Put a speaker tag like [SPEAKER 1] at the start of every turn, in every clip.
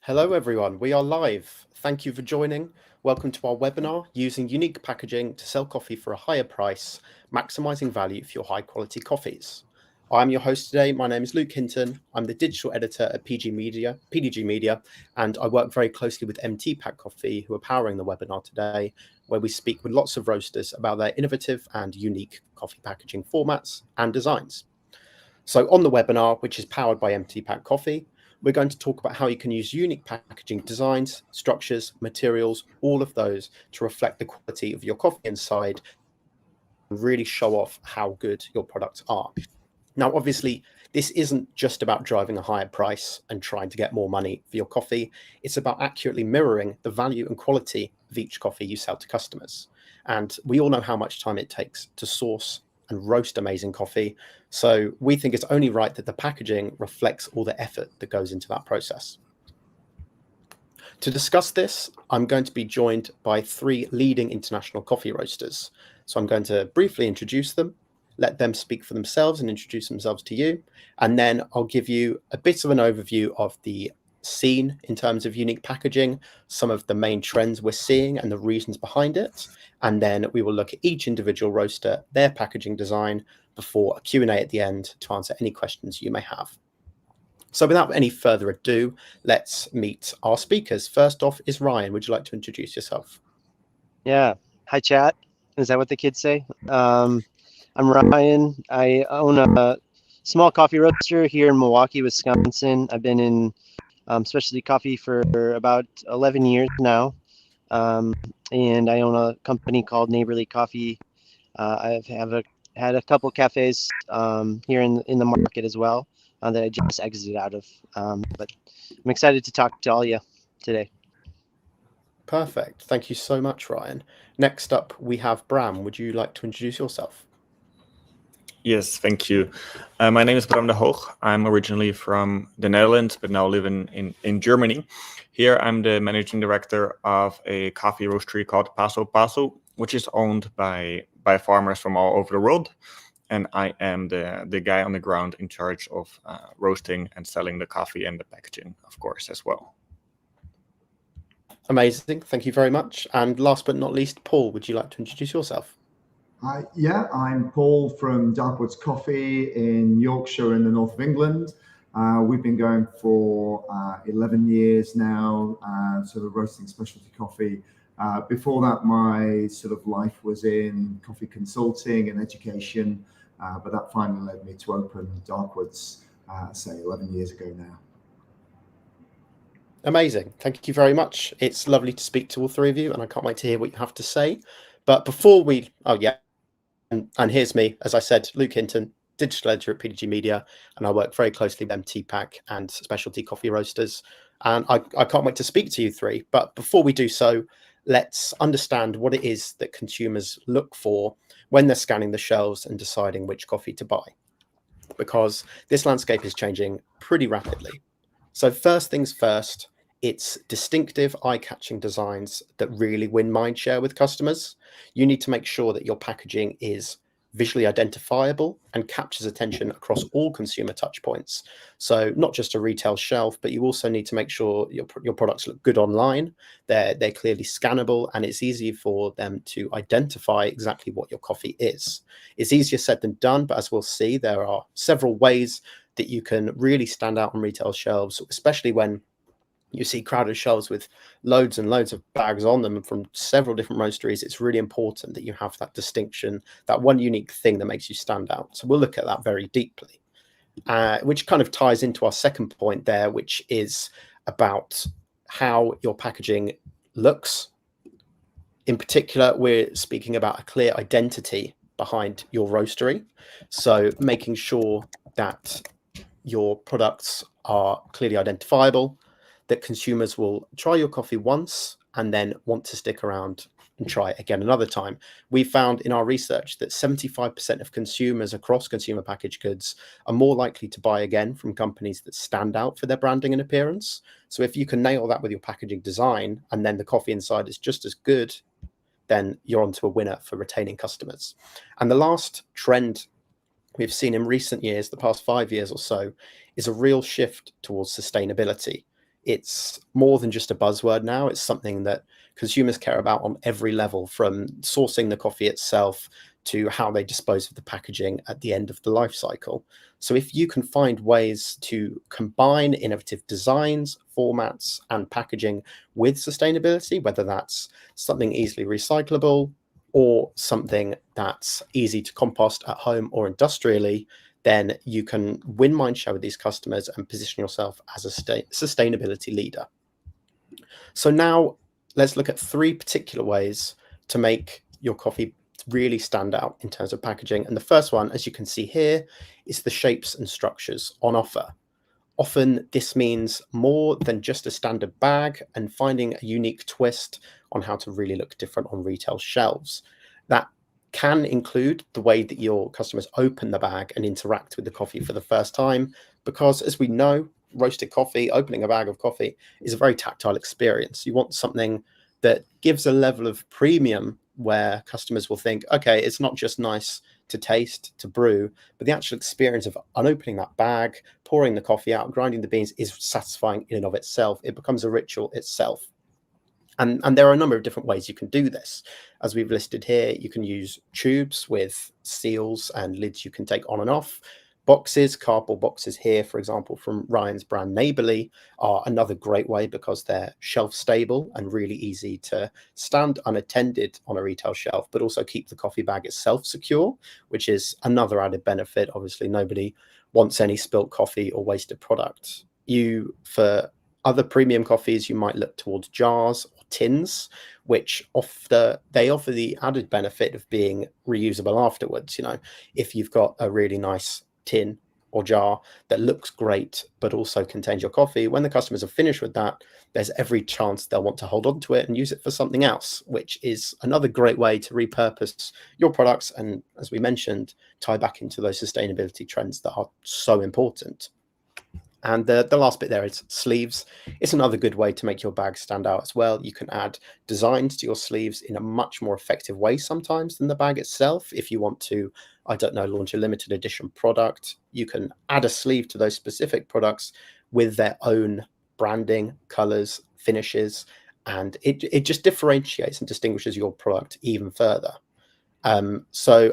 [SPEAKER 1] Hello, everyone. We are live. Thank you for joining. Welcome to our webinar, Using Unique Packaging to Sell Coffee for a Higher Price, Maximizing Value for Your High Quality Coffees. I'm your host today. My name is Luke Hinton. I'm the digital editor at PDG Media, and I work very closely with MT Pack Coffee, who are powering the webinar today, where we speak with lots of roasters about their innovative and unique coffee packaging formats and designs. So on the webinar, which is powered by MT Pack Coffee, we're going to talk about how you can use unique packaging designs, structures, materials, all of those to reflect the quality of your coffee inside and really show off how good your products are. Now, obviously, this isn't just about driving a higher price and trying to get more money for your coffee. It's about accurately mirroring the value and quality of each coffee you sell to customers. And we all know how much time it takes to source and roast amazing coffee. So we think it's only right that the packaging reflects all the effort that goes into that process. To discuss this, I'm going to be joined by three leading international coffee roasters. So I'm going to briefly introduce them, let them speak for themselves and introduce themselves to you. And then I'll give you a bit of an overview of the scene in terms of unique packaging, some of the main trends we're seeing and the reasons behind it. And then we will look at each individual roaster, their packaging design, before a Q&A at the end to answer any questions you may have. So without any further ado, let's meet our speakers. First off is Ryan. Would you like to introduce yourself?
[SPEAKER 2] Yeah. Hi, chat. Is that what the kids say? I'm Ryan. I own a small coffee roaster here in Milwaukee, Wisconsin. I've been in specialty coffee for about 11 years now. And I own a company called Neighborly Coffee. Had a couple cafes here in the market as well that I just exited out of. But I'm excited to talk to all you today.
[SPEAKER 1] Perfect. Thank you so much, Ryan. Next up, we have Bram. Would you like to introduce yourself?
[SPEAKER 3] Yes, thank you. My name is Bram De Hoog. I'm originally from the Netherlands, but now live in Germany. Here, I'm the managing director of a coffee roastery called Paso Paso, which is owned by farmers from all over the world. And I am the guy on the ground in charge of roasting and selling the coffee and the packaging, of course, as well.
[SPEAKER 1] Amazing. Thank you very much. And last but not least, Paul, would you like to introduce yourself?
[SPEAKER 4] Yeah, I'm Paul from Darkwoods Coffee in Yorkshire in the north of England. We've been going for 11 years now, sort of roasting specialty coffee. Before that, my sort of life was in coffee consulting and education, but that finally led me to open Darkwoods, say 11 years ago now.
[SPEAKER 1] Amazing. Thank you very much. It's lovely to speak to all three of you, and I can't wait to hear what you have to say. But before we, and here's me, as I said, Luke Hinton, digital editor at PDG Media, and I work very closely with MT Pack and specialty coffee roasters. And I can't wait to speak to you three. But before we do so, let's understand what it is that consumers look for when they're scanning the shelves and deciding which coffee to buy, because this landscape is changing pretty rapidly. So first things first, it's distinctive, eye-catching designs that really win mindshare with customers. You need to make sure that your packaging is visually identifiable and captures attention across all consumer touchpoints. So not just a retail shelf, but you also need to make sure your products look good online. They're clearly scannable, and it's easy for them to identify exactly what your coffee is. It's easier said than done, but as we'll see, there are several ways that you can really stand out on retail shelves, especially when you see crowded shelves with loads and loads of bags on them from several different roasteries. It's really important that you have that distinction, that one unique thing that makes you stand out. So we'll look at that very deeply, which kind of ties into our second point there, which is about how your packaging looks. In particular, we're speaking about a clear identity behind your roastery. So making sure that your products are clearly identifiable, that consumers will try your coffee once and then want to stick around and try it again another time. We found in our research that 75% of consumers across consumer packaged goods are more likely to buy again from companies that stand out for their branding and appearance. So if you can nail that with your packaging design and then the coffee inside is just as good, then you're onto a winner for retaining customers. And the last trend we've seen in recent years, the past 5 years or so, is a real shift towards sustainability. It's more than just a buzzword now. It's something that consumers care about on every level, from sourcing the coffee itself to how they dispose of the packaging at the end of the life cycle. So if you can find ways to combine innovative designs, formats, and packaging with sustainability, whether that's something easily recyclable or something that's easy to compost at home or industrially, then you can win mindshare with these customers and position yourself as a sustainability leader. So now let's look at 3 particular ways to make your coffee really stand out in terms of packaging. And the first one, as you can see here, is the shapes and structures on offer. Often this means more than just a standard bag and finding a unique twist on how to really look different on retail shelves. That can include the way that your customers open the bag and interact with the coffee for the first time, because as we know, roasted coffee, opening a bag of coffee is a very tactile experience. You want something that gives a level of premium where customers will think, okay, it's not just nice to taste, to brew, but the actual experience of unopening that bag, pouring the coffee out, grinding the beans is satisfying in and of itself. It becomes a ritual itself. And there are a number of different ways you can do this. As we've listed here, you can use tubes with seals and lids you can take on and off. Boxes, cardboard boxes here, for example, from Ryan's brand Neighbourly, are another great way because they're shelf stable and really easy to stand unattended on a retail shelf, but also keep the coffee bag itself secure, which is another added benefit. Obviously, nobody wants any spilt coffee or wasted product. For other premium coffees, you might look towards jars or tins, which offer the added benefit of being reusable afterwards. You know, if you've got a really nice tin or jar that looks great but also contains your coffee, when the customers are finished with that, there's every chance they'll want to hold on to it and use it for something else, which is another great way to repurpose your products and, as we mentioned, tie back into those sustainability trends that are so important. And the last bit there is sleeves. It's another good way to make your bag stand out as well. You can add designs to your sleeves in a much more effective way sometimes than the bag itself. If you want to, I don't know, launch a limited edition product, you can add a sleeve to those specific products with their own branding, colors, finishes, and it just differentiates and distinguishes your product even further. So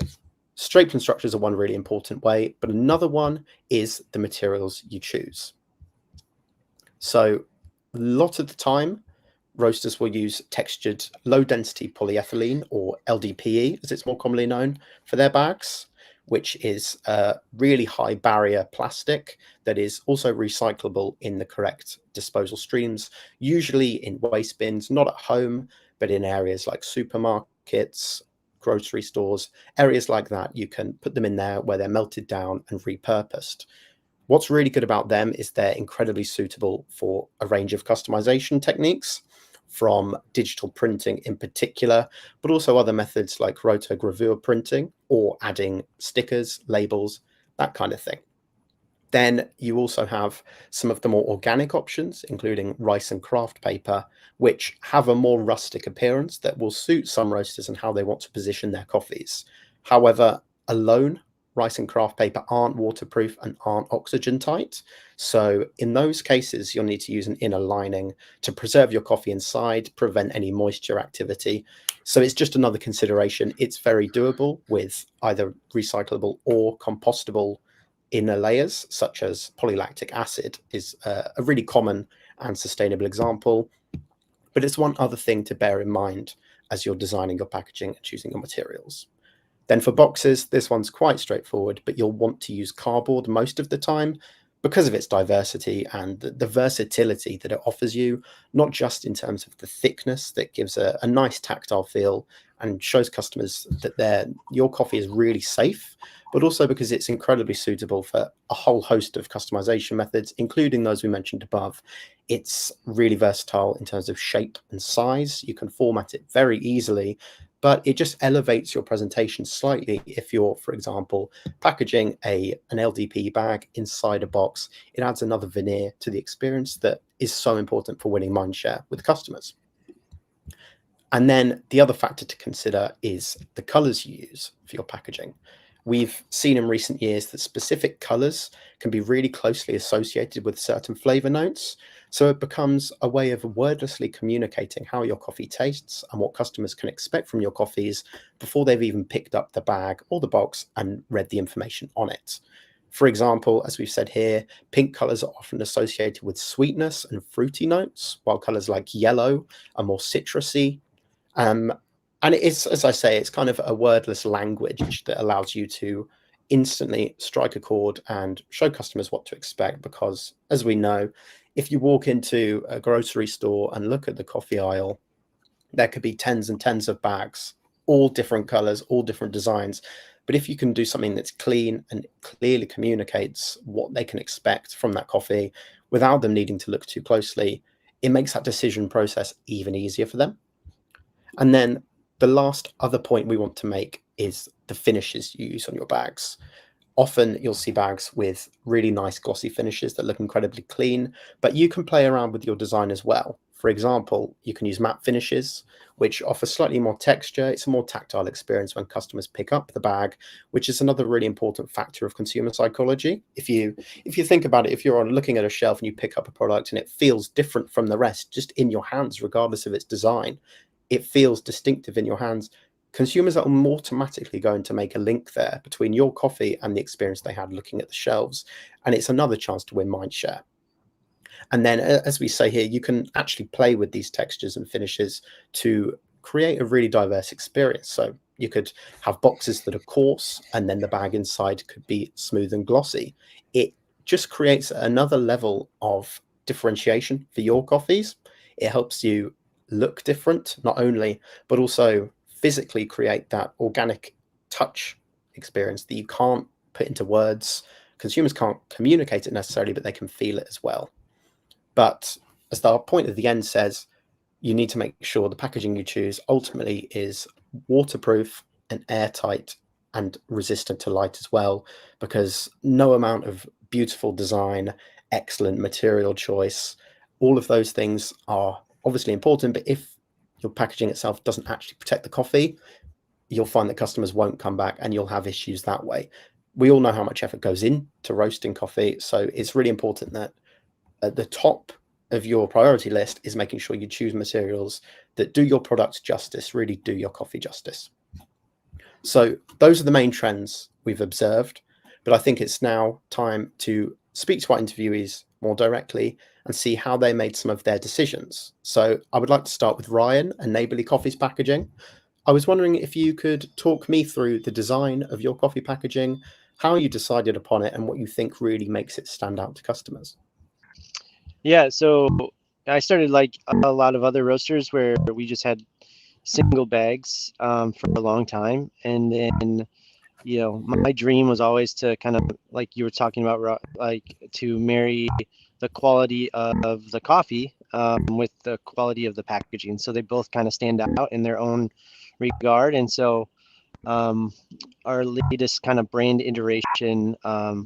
[SPEAKER 1] shape and structures are one really important way, but another one is the materials you choose. So a lot of the time, roasters will use textured low-density polyethylene, or LDPE, as it's more commonly known, for their bags, which is a really high barrier plastic that is also recyclable in the correct disposal streams, usually in waste bins, not at home, but in areas like supermarkets, grocery stores, areas like that. You can put them in there where they're melted down and repurposed. What's really good about them is they're incredibly suitable for a range of customization techniques, from digital printing in particular, but also other methods like rotogravure printing or adding stickers, labels, that kind of thing. Then you also have some of the more organic options, including rice and craft paper, which have a more rustic appearance that will suit some roasters and how they want to position their coffees. However, alone, rice and craft paper aren't waterproof and aren't oxygen tight. So in those cases, you'll need to use an inner lining to preserve your coffee inside, prevent any moisture activity. So it's just another consideration. It's very doable with either recyclable or compostable inner layers, such as polylactic acid is a really common and sustainable example. But it's one other thing to bear in mind as you're designing your packaging and choosing your materials. Then for boxes, this one's quite straightforward, but you'll want to use cardboard most of the time because of its diversity and the versatility that it offers you, not just in terms of the thickness that gives a nice tactile feel and shows customers that your coffee is really safe, but also because it's incredibly suitable for a whole host of customization methods, including those we mentioned above. It's really versatile in terms of shape and size. You can format it very easily, but it just elevates your presentation slightly if you're, for example, packaging an LDP bag inside a box. It adds another veneer to the experience that is so important for winning mindshare with customers. And then the other factor to consider is the colors you use for your packaging. we've seen in recent years that specific colors can be really closely associated with certain flavor notes. So it becomes a way of wordlessly communicating how your coffee tastes and what customers can expect from your coffees before they've even picked up the bag or the box and read the information on it. For example, as we've said here, pink colors are often associated with sweetness and fruity notes, while colors like yellow are more citrusy. And it is, as I say, it's kind of a wordless language that allows you to instantly strike a chord and show customers what to expect. Because, as we know, if you walk into a grocery store and look at the coffee aisle, there could be tens and tens of bags, all different colors, all different designs. But if you can do something that's clean and clearly communicates what they can expect from that coffee without them needing to look too closely, it makes that decision process even easier for them. And then the last other point we want to make is the finishes you use on your bags. Often you'll see bags with really nice glossy finishes that look incredibly clean, but you can play around with your design as well. For example, you can use matte finishes, which offer slightly more texture. It's a more tactile experience when customers pick up the bag, which is another really important factor of consumer psychology. If you think about it, if you're looking at a shelf and you pick up a product and it feels different from the rest, just in your hands, regardless of its design, it feels distinctive in your hands. Consumers are automatically going to make a link there between your coffee and the experience they had looking at the shelves. And it's another chance to win mind share. And then, as we say here, you can actually play with these textures and finishes to create a really diverse experience. So you could have boxes that are coarse, and then the bag inside could be smooth and glossy. It just creates another level of differentiation for your coffees. It helps you look different, not only, but also physically create that organic touch experience that you can't put into words. Consumers can't communicate it necessarily, but they can feel it as well. But as the point at the end says, you need to make sure the packaging you choose ultimately is waterproof and airtight and resistant to light as well, because no amount of beautiful design, excellent material choice, all of those things are obviously important, but if your packaging itself doesn't actually protect the coffee, you'll find that customers won't come back and you'll have issues that way. We all know how much effort goes into roasting coffee, so it's really important that at the top of your priority list is making sure you choose materials that do your product justice, really do your coffee justice. So those are the main trends we've observed, but I think it's now time to speak to our interviewees more directly and see how they made some of their decisions. So I would like to start with Ryan and Neighbourly Coffee's packaging. I was wondering if you could talk me through the design of your coffee packaging, how you decided upon it, and what you think really makes it stand out to customers.
[SPEAKER 2] Yeah, so I started like a lot of other roasters where we just had single bags for a long time. And then, you know, my dream was always to kind of, like you were talking about, like to marry the quality of the coffee with the quality of the packaging. So they both kind of stand out in their own regard. And so our latest kind of brand iteration,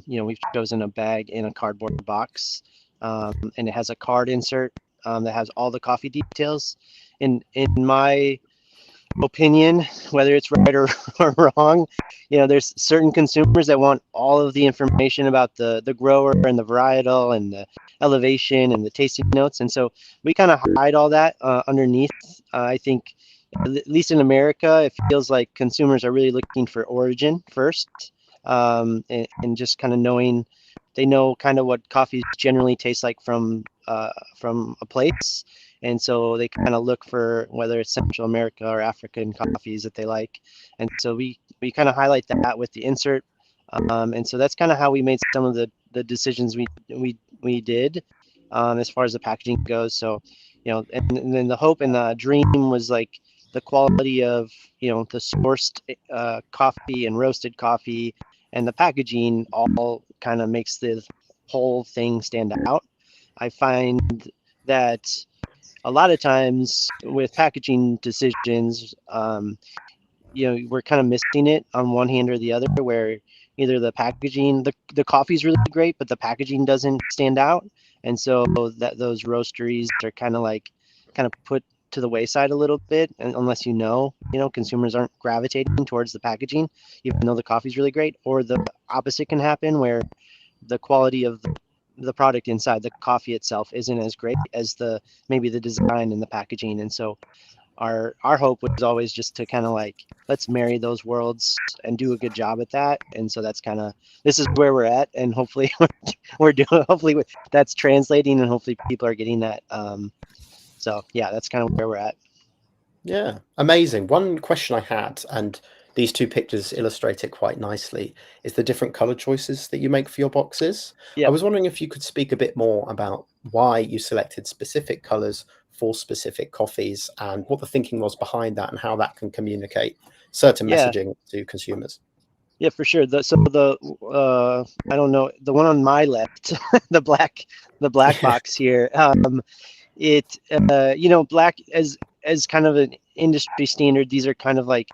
[SPEAKER 2] you know, we've chosen a bag in a cardboard box, and it has a card insert that has all the coffee details. In my opinion, whether it's right or wrong, you know, there's certain consumers that want all of the information about the grower and the varietal and the elevation and the tasting notes, and so we kind of hide all that underneath. I think, at least in America, it feels like consumers are really looking for origin first, and just kind of knowing, they know kind of what coffees generally taste like from a place. And so they kind of look for whether it's Central America or African coffees that they like. And so we kind of highlight that with the insert. And so that's kind of how we made some of the decisions we did as far as the packaging goes. So, you know, and then the hope and the dream was like the quality of, you know, the sourced coffee and roasted coffee, and the packaging all kind of makes the whole thing stand out. I find that a lot of times with packaging decisions, you know, we're kind of missing it on one hand or the other, where either the packaging, the coffee's really great, but the packaging doesn't stand out. And so that those roasteries are kind of put to the wayside a little bit, and unless consumers aren't gravitating towards the packaging, even though the coffee's really great. Or the opposite can happen, where the quality of the product inside the coffee itself isn't as great as maybe the design and the packaging. And so our hope was always just to kind of like, let's marry those worlds and do a good job at that. And so that's kind of, this is where we're at, and hopefully hopefully that's translating, and hopefully people are getting that. So yeah, that's kind of where we're at.
[SPEAKER 1] Yeah, amazing. One question I had, and these two pictures illustrate it quite nicely, is the different color choices that you make for your boxes.
[SPEAKER 2] Yeah.
[SPEAKER 1] I was wondering if you could speak a bit more about why you selected specific colors for specific coffees, and what the thinking was behind that, and how that can communicate certain messaging to consumers.
[SPEAKER 2] Yeah, for sure. I don't know, the one on my left, the black box here. Black as kind of an industry standard. These are kind of like,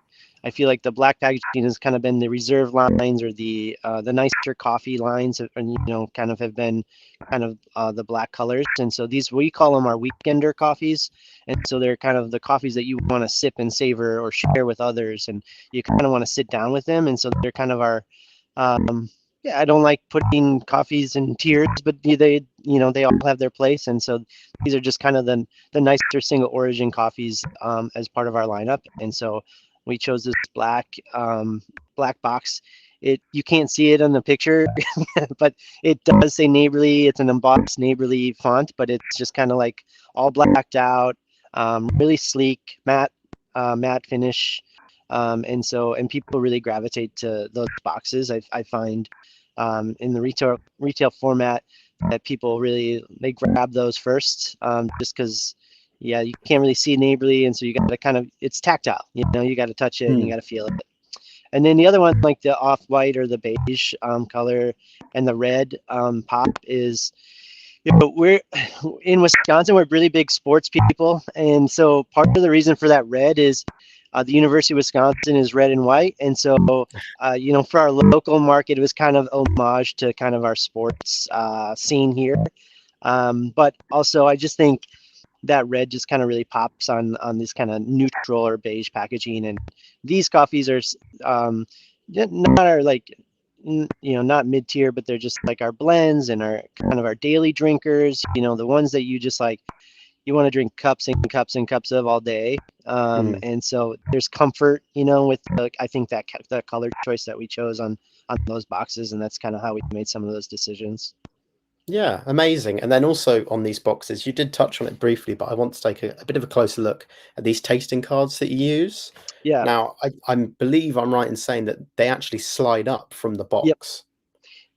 [SPEAKER 2] I feel like the black packaging has kind of been the reserve lines, or the nicer coffee lines, and kind of have been kind of the black colors. And so these, we call them our weekender coffees. And so they're kind of the coffees that you want to sip and savor or share with others, and you kind of want to sit down with them. And so they're kind of our I don't like putting coffees in tiers, but they all have their place. And so these are just kind of the nicer single origin coffees as part of our lineup. And so we chose this black box. You can't see it on the picture, but it does say Neighborly. It's an embossed Neighborly font, but it's just kind of like all blacked out, really sleek, matte finish. And people really gravitate to those boxes. I find in the retail format that people they grab those first, just because you can't really see Neighborly, and so you got to kind of, it's tactile, you got to touch it and you got to feel it. And then the other one, like the off-white or the beige color, and the red pop is, we're in Wisconsin, we're really big sports people. And so part of the reason for that red is the University of Wisconsin is red and white. And so, for our local market, it was kind of homage to kind of our sports scene here. But also, I just think that red just kind of really pops on this kind of neutral or beige packaging. And these coffees are not our not mid-tier, but they're just like our blends and our kind of our daily drinkers, the ones that you just like, you want to drink cups and cups and cups of all day. And so there's comfort, with I think that the color choice that we chose on those boxes, and that's kind of how we made some of those decisions.
[SPEAKER 1] Yeah, amazing. And then also on these boxes, you did touch on it briefly, but I want to take a bit of a closer look at these tasting cards that you use.
[SPEAKER 2] Yeah.
[SPEAKER 1] Now, I believe I'm right in saying that they actually slide up from the box.
[SPEAKER 2] Yep.
[SPEAKER 1] Could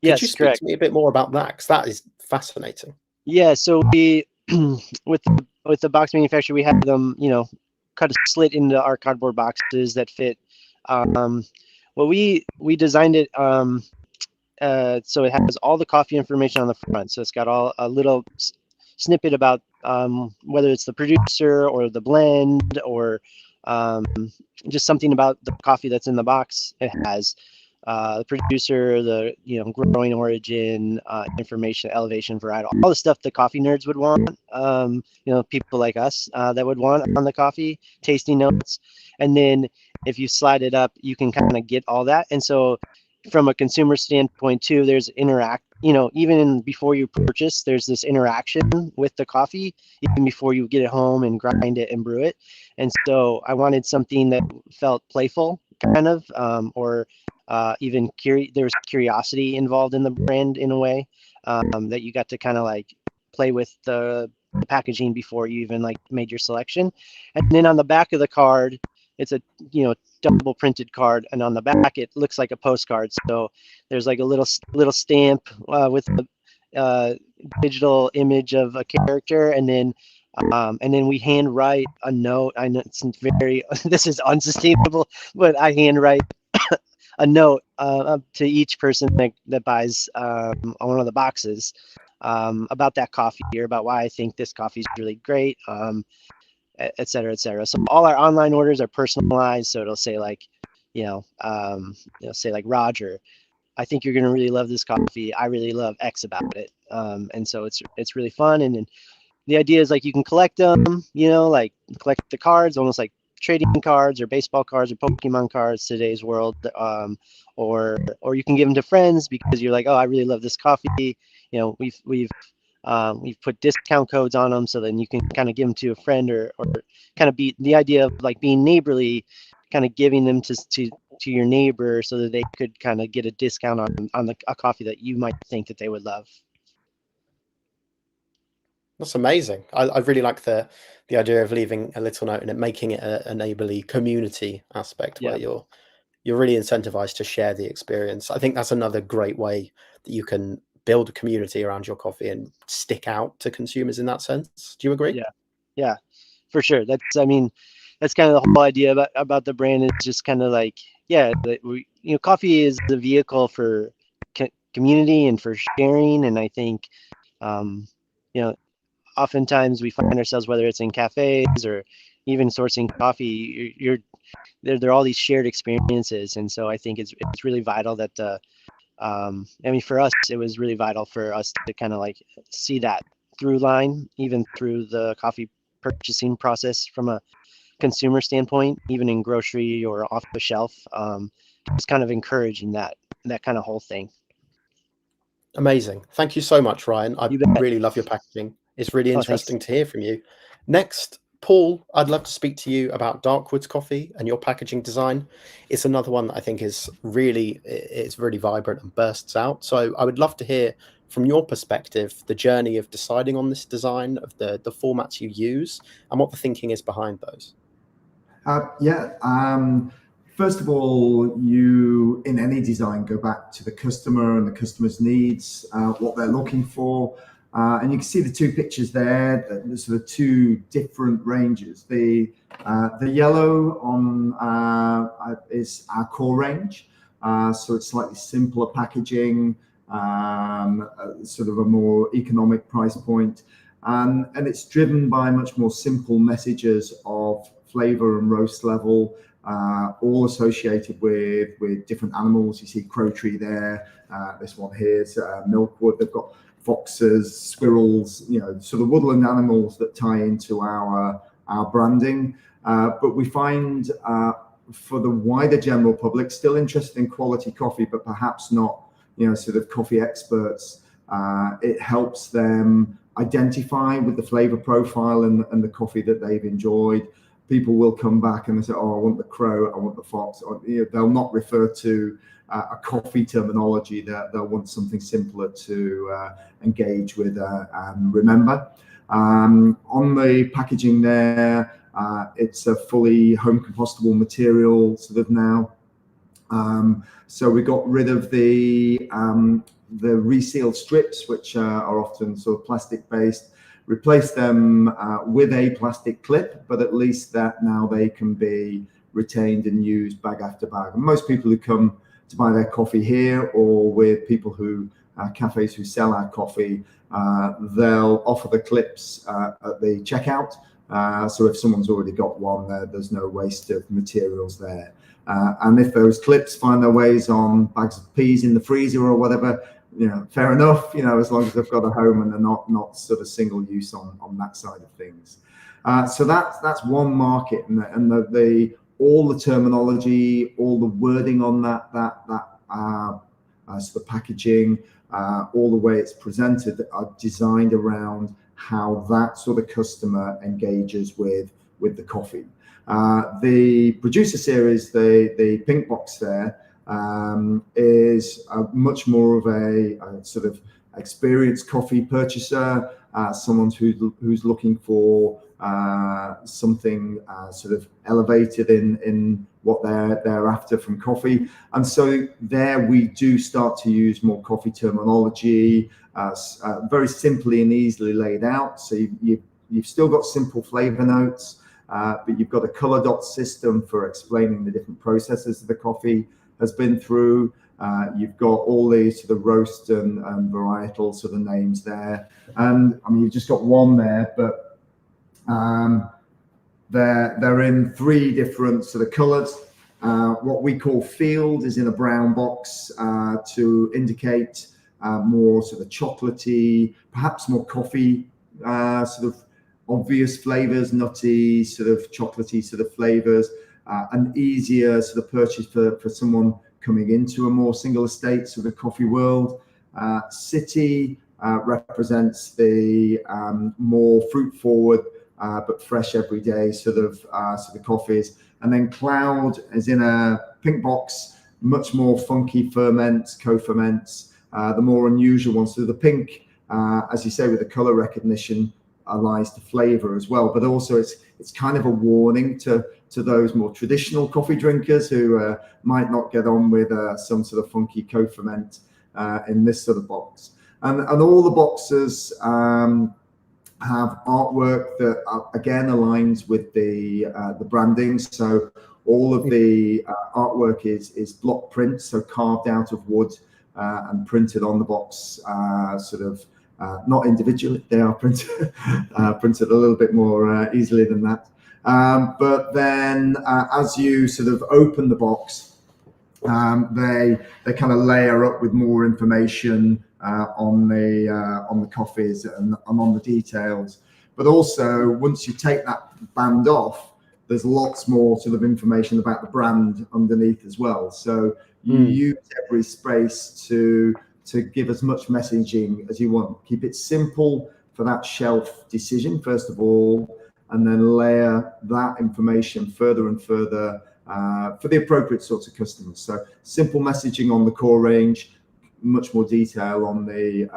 [SPEAKER 2] Yes,
[SPEAKER 1] you speak
[SPEAKER 2] correct.
[SPEAKER 1] to me a bit more about that? Because that is fascinating.
[SPEAKER 2] Yeah, so we, with the box manufacturer, we have them, cut a slit into our cardboard boxes that fit. Well, we designed it so it has all the coffee information on the front. So it's got a little snippet about whether it's the producer or the blend, or just something about the coffee that's in the box. It has the producer, the growing origin information, elevation, varietal, all the stuff the coffee nerds would want. People like us that would want on the coffee, tasting notes. And then if you slide it up, you can kind of get all that. And so from a consumer standpoint too, there's even before you purchase, there's this interaction with the coffee, even before you get it home and grind it and brew it. And so I wanted something that felt playful, kind of, or even there was curiosity involved in the brand in a way, that you got to kind of like play with the packaging before you even like made your selection. And then on the back of the card, it's a double printed card, and on the back it looks like a postcard. So there's like a little stamp with a digital image of a character, and then we handwrite a note. I know it's very this is unsustainable, but I handwrite a note to each person that buys one of the boxes about that coffee, or about why I think this coffee is really great, et cetera, et cetera. So all our online orders are personalized. So it'll say like, say like, Roger, I think you're going to really love this coffee. I really love X about it. And so it's really fun. And then the idea is like you can collect them, like collect the cards, almost like trading cards or baseball cards or Pokemon cards today's world, or you can give them to friends because you're like, oh, I really love this coffee. We've put discount codes on them, so then you can kind of give them to a friend, or kind of be the idea of like being neighborly, kind of giving them to your neighbor so that they could kind of get a discount on a coffee that you might think that they would love.
[SPEAKER 1] That's amazing. I really like the idea of leaving a little note and it making it a neighborly community aspect where you're really incentivized to share the experience. I think that's another great way that you can build a community around your coffee and stick out to consumers in that sense. Do you agree?
[SPEAKER 2] Yeah, for sure. That's kind of the whole idea about the brand, is just kind of like, coffee is the vehicle for community and for sharing. And I think, oftentimes we find ourselves, whether it's in cafes or even sourcing coffee, there are all these shared experiences. And so I think it's really vital that for us, it was really vital for us to kind of like see that through line, even through the coffee purchasing process from a consumer standpoint, even in grocery or off the shelf, just kind of encouraging that kind of whole thing.
[SPEAKER 1] Amazing. Thank you so much, Ryan. I really love your packaging. It's really interesting to hear from you. Next, Paul, I'd love to speak to you about Darkwoods coffee and your packaging design. It's another one that I think is really vibrant and bursts out. So I would love to hear from your perspective the journey of deciding on this design, of the formats you use, and what the thinking is behind those.
[SPEAKER 4] First of all, you, in any design, go back to the customer and the customer's needs, what they're looking for. And you can see the two pictures there, the sort of two different ranges. The yellow on is our core range. So it's slightly simpler packaging, sort of a more economic price point. And it's driven by much more simple messages of flavor and roast level, all associated with different animals. You see crow tree there. This one here is milkwood. They've got foxes, squirrels, sort of woodland animals that tie into our branding. But we find for the wider general public, still interested in quality coffee, but perhaps not, sort of coffee experts. It helps them identify with the flavor profile and the coffee that they've enjoyed. People will come back and they say, oh, I want the crow, I want the fox. Or, they'll not refer to a coffee terminology. They'll want something simpler to engage with and remember. On the packaging there, it's a fully home compostable material sort of now. So we got rid of the resealed strips, which are often sort of plastic based. Replace them with a plastic clip, but at least that now they can be retained and used bag after bag. And most people who come to buy their coffee here, or with people who cafes who sell our coffee, they'll offer the clips at the checkout. So if someone's already got one, there's no waste of materials there. And if those clips find their ways on bags of peas in the freezer or whatever, fair enough, as long as they've got a home and they're not sort of single use on that side of things. So that's one market, and all the terminology, all the wording on that sort of packaging, all the way it's presented are designed around how that sort of customer engages with the coffee. The producer series, the pink box there, is much more of a sort of experienced coffee purchaser, someone who's looking for something sort of elevated in what they're after from coffee. And so there we do start to use more coffee terminology, very simply and easily laid out. So you've still got simple flavor notes, but you've got a color dot system for explaining the different processes the coffee has been through. You've got all these sort of roast and varietal sort of names there. And I mean, you've just got one there, but they're in three different sort of colors. What we call field is in a brown box to indicate more sort of chocolatey, perhaps more coffee sort of obvious flavors, nutty, sort of chocolatey sort of flavors, an easier sort of purchase for someone coming into a more single estate sort of coffee world. City represents the more fruit forward but fresh everyday sort of coffees. And then Cloud is in a pink box, much more funky ferments, co-ferments, the more unusual ones. So the pink, as you say, with the color recognition, lies to flavor as well, but also it's kind of a warning to those more traditional coffee drinkers who might not get on with some sort of funky co-ferment in this sort of box. And all the boxes have artwork that again aligns with the branding. So all of the artwork is block print, so carved out of wood and printed on the box, not individually. They are printed printed a little bit more easily than that. But then as you sort of open the box, they kind of layer up with more information on the coffees and on the details. But also, once you take that band off, there's lots more sort of information about the brand underneath as well. So you use every space to give as much messaging as you want. Keep it simple for that shelf decision, first of all, and then layer that information further and further for the appropriate sorts of customers. So simple messaging on the core range, much more detail on the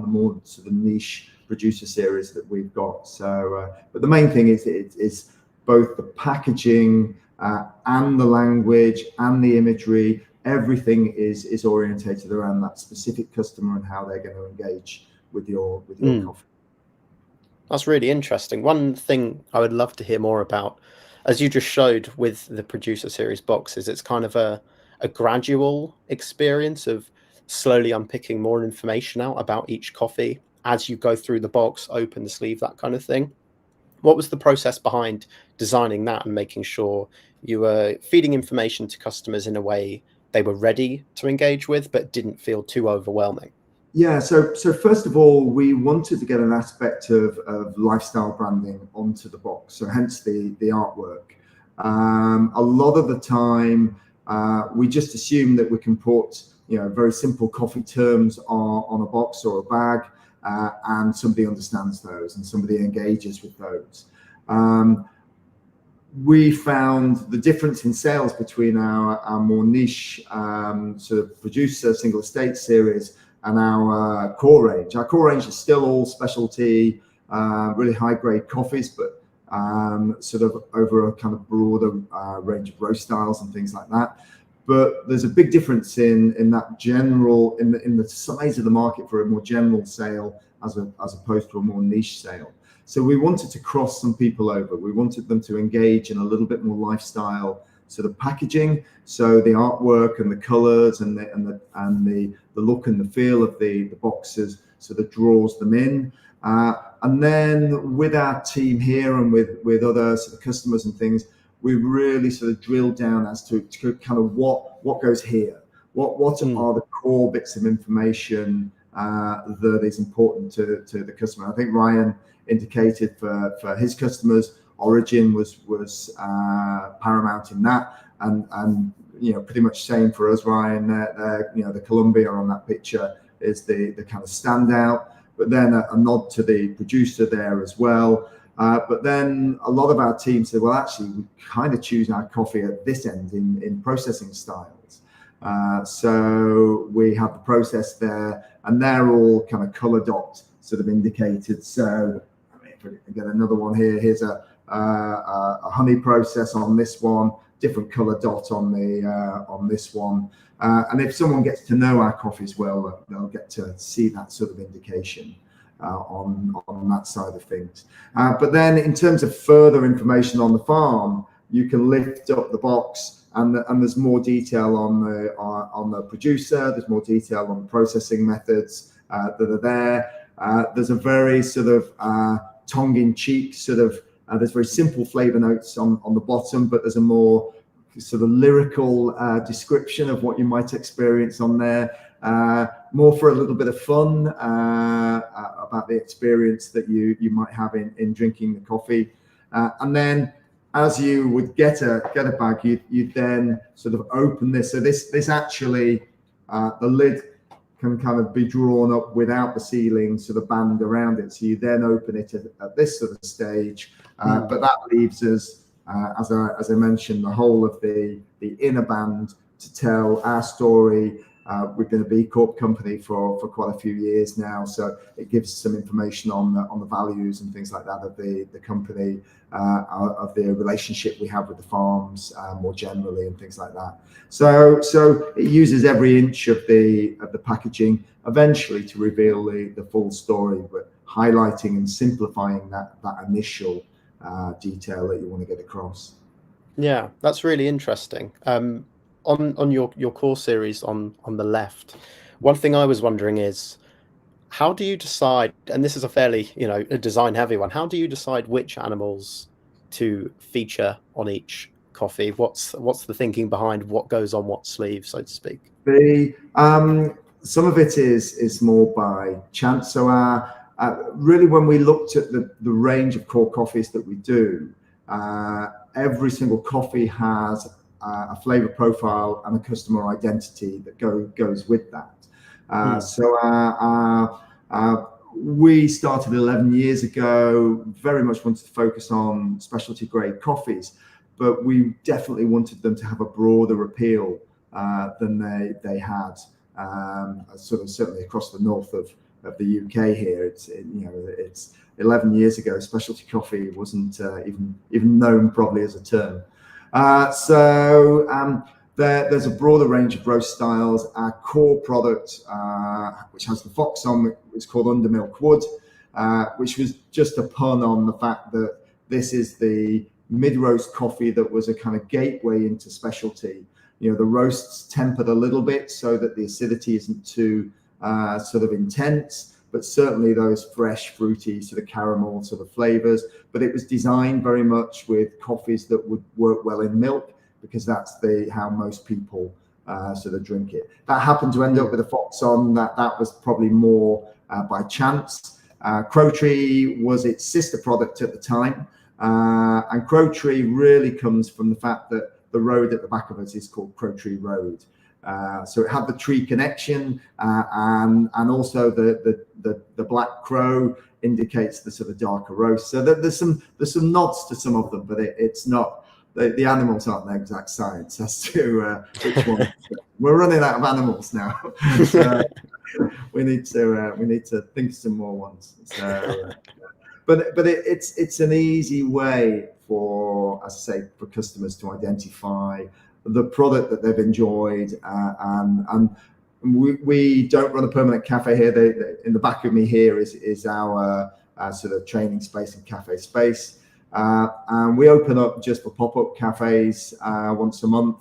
[SPEAKER 4] more sort of niche producer series that we've got. So, but the main thing is both the packaging and the language and the imagery. Everything is orientated around that specific customer and how they're going to engage with your coffee.
[SPEAKER 1] That's really interesting. One thing I would love to hear more about, as you just showed with the producer series boxes, it's kind of a gradual experience of slowly unpicking more information out about each coffee as you go through the box, open the sleeve, that kind of thing. What was the process behind designing that and making sure you were feeding information to customers in a way they were ready to engage with, but didn't feel too overwhelming?
[SPEAKER 4] Yeah, so first of all, we wanted to get an aspect of lifestyle branding onto the box, so hence the artwork. A lot of the time, we just assume that we can put very simple coffee terms on a box or a bag, and somebody understands those and somebody engages with those. We found the difference in sales between our more niche sort of producer single estate series and our core range. Our core range is still all specialty, really high grade coffees, but sort of over a kind of broader range of roast styles and things like that. But there's a big difference in that general, in the size of the market for a more general sale as opposed to a more niche sale. So we wanted to cross some people over. We wanted them to engage in a little bit more lifestyle sort of packaging. So the artwork and the colors and the look and the feel of the boxes sort of draws them in. And then with our team here and with other sort of customers and things, we really sort of drilled down as to kind of what goes here. What are the core bits of information that is important to the customer? I think Ryan indicated for his customers, origin was paramount in that, and pretty much same for us, Ryan. The Colombia on that picture is the kind of standout, but then a nod to the producer there as well. But then a lot of our team said, well, actually, we kind of choose our coffee at this end in processing styles. So we have the process there, and they're all kind of color dot sort of indicated. So I mean, if we get another one here, here's a honey process on this one, different color dot on this one. And if someone gets to know our coffees well, they'll get to see that sort of indication on that side of things. But then in terms of further information on the farm, you can lift up the box and there's more detail on the producer, there's more detail on the processing methods that are there. There's a very sort of tongue-in-cheek sort of, there's very simple flavor notes on the bottom, but there's a more sort of lyrical description of what you might experience on there. more for a little bit of fun about the experience that you might have in drinking the coffee. And then as you would get a bag, you then sort of open this. So this actually, the lid can kind of be drawn up without the sealing sort of band around it. So you then open it at this sort of stage, but that leaves us, as I mentioned, the whole of the inner band to tell our story. We've been a B Corp company for quite a few years now, so it gives some information on the values and things like that of the company, of the relationship we have with the farms more generally, and things like that. So it uses every inch of the packaging eventually to reveal the full story, but highlighting and simplifying that initial detail that you want to get across.
[SPEAKER 1] Yeah, that's really interesting. On your core series on the left, one thing I was wondering is, how do you decide, and this is a fairly, a design heavy one, how do you decide which animals to feature on each coffee? What's the thinking behind what goes on what sleeve, so to speak?
[SPEAKER 4] Some of it is more by chance. So really, when we looked at the range of core coffees that we do, every single coffee has a flavor profile and a customer identity that goes with that. So we started 11 years ago, very much wanted to focus on specialty grade coffees, but we definitely wanted them to have a broader appeal than they had, sort of certainly across the north of the UK here. It's 11 years ago, specialty coffee wasn't even known probably as a term. There's a broader range of roast styles. Our core product, which has the fox on, is called Undermilk Wood, which was just a pun on the fact that this is the mid-roast coffee that was a kind of gateway into specialty. The roasts tempered a little bit so that the acidity isn't too sort of intense, but certainly those fresh, fruity, sort of caramel sort of flavors. But it was designed very much with coffees that would work well in milk, because that's how most people sort of drink it. That happened to end up with a fox on. That was probably more by chance. Crow Tree was its sister product at the time, and Crow Tree really comes from the fact that the road at the back of us is called Crow Tree Road. So it had the tree connection, and also the black crow indicates the sort of darker roast. So there's some nods to some of them, but it's not. The animals aren't the exact science as to which one. We're running out of animals now, so we need to think of some more ones. So, but it's an easy way for, as I say, for customers to identify the product that they've enjoyed, and we don't run a permanent cafe here. In the back of me here is our sort of training space and cafe space. And we open up just for pop-up cafes once a month,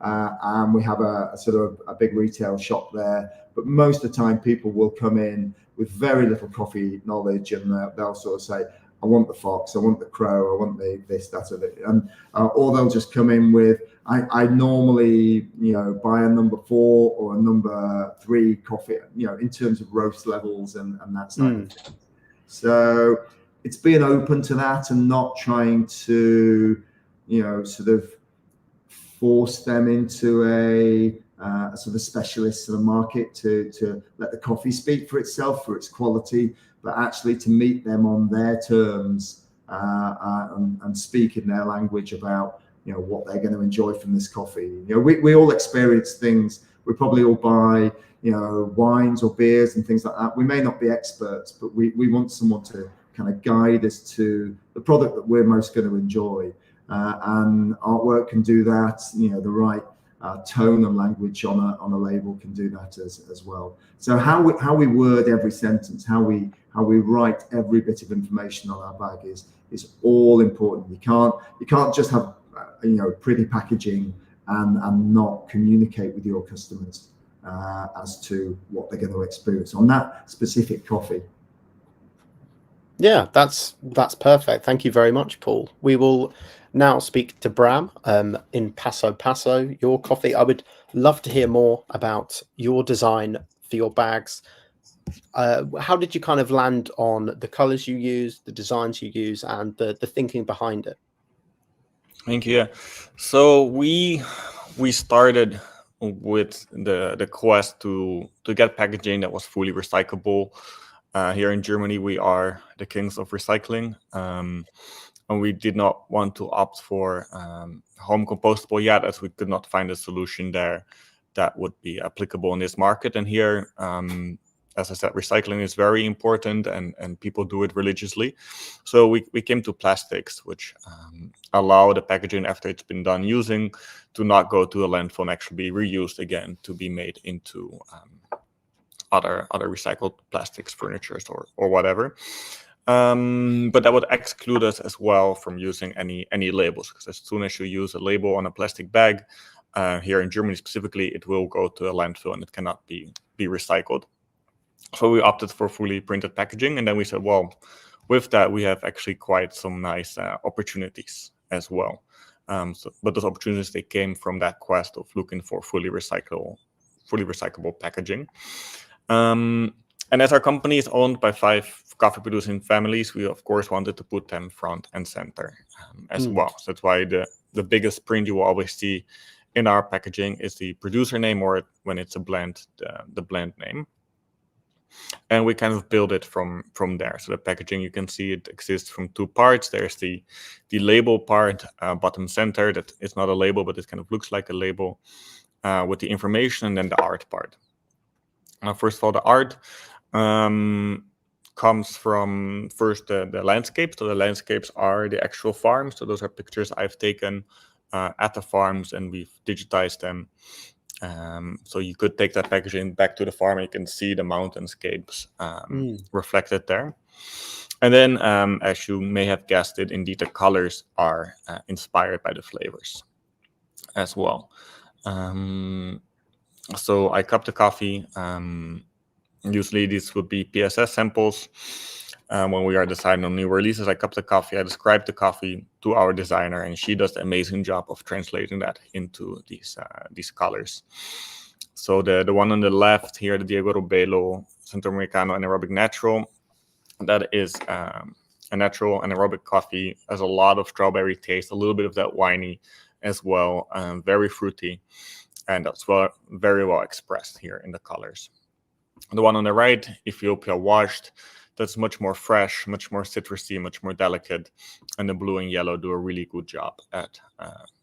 [SPEAKER 4] and we have a sort of a big retail shop there. But most of the time, people will come in with very little coffee knowledge, and they'll sort of say, "I want the fox, I want the crow, I want this, that, or it," and or they'll just come in with, "I normally buy a number 4 or a number 3 coffee, in terms of roast levels and that sort of thing." So it's being open to that and not trying to, sort of force them into a sort of specialist sort of market to let the coffee speak for itself, for its quality, but actually to meet them on their terms and speak in their language about, what they're going to enjoy from this coffee. We all experience things. We probably all buy, wines or beers and things like that. We may not be experts, but we want someone to kind of guide us to the product that we're most going to enjoy, and artwork can do that. The right tone and language on a label can do that as well. So how we word every sentence, how we write every bit of information on our bag is all important. You can't just have pretty packaging and not communicate with your customers as to what they're going to experience on that specific coffee.
[SPEAKER 1] Yeah, that's perfect. Thank you very much, Paul. We will now speak to Bram in Paso Paso, your coffee. I would love to hear more about your design for your bags. How did you kind of land on the colors you use, the designs you use, and the thinking behind it?
[SPEAKER 3] Thank you. Yeah. So we started with the quest to get packaging that was fully recyclable. Here in Germany, we are the kings of recycling, and we did not want to opt for home compostable yet, as we could not find a solution there that would be applicable in this market. And here, as I said, recycling is very important, and people do it religiously. So we came to plastics, which allow the packaging after it's been done using to not go to a landfill and actually be reused again to be made into other recycled plastics, furnitures, or whatever. But that would exclude us as well from using any labels, because as soon as you use a label on a plastic bag, here in Germany specifically, it will go to a landfill and it cannot be recycled. So we opted for fully printed packaging, and then we said, well, with that we have actually quite some nice opportunities as well. But those opportunities, they came from that quest of looking for fully recyclable packaging. And as our company is owned by 5 coffee producing families, we of course wanted to put them front and center as well. So that's why the biggest print you will always see in our packaging is the producer name, or when it's a blend, the blend name. And we kind of build it from there. So the packaging, you can see it exists from 2 parts. There's the label part, bottom center, that is not a label, but it kind of looks like a label with the information, and then the art part. First of all, the art comes from first the landscapes. So the landscapes are the actual farms. So those are pictures I've taken at the farms, and we've digitized them. So you could take that packaging back to the farm, and you can see the mountainscapes reflected there. And then, as you may have guessed it, indeed the colors are inspired by the flavors as well. So I cup the coffee. Usually these would be PSS samples. When we are deciding on new releases, I cup the coffee, I describe the coffee to our designer, and she does the amazing job of translating that into these colors. So the one on the left here, the Diego Robelo Centro Americano Anaerobic Natural, that is a natural anaerobic coffee, has a lot of strawberry taste, a little bit of that winey as well, very fruity, and that's very well expressed here in the colors. The one on the right, Ethiopia Washed, that's much more fresh, much more citrusy, much more delicate, and the blue and yellow do a really good job at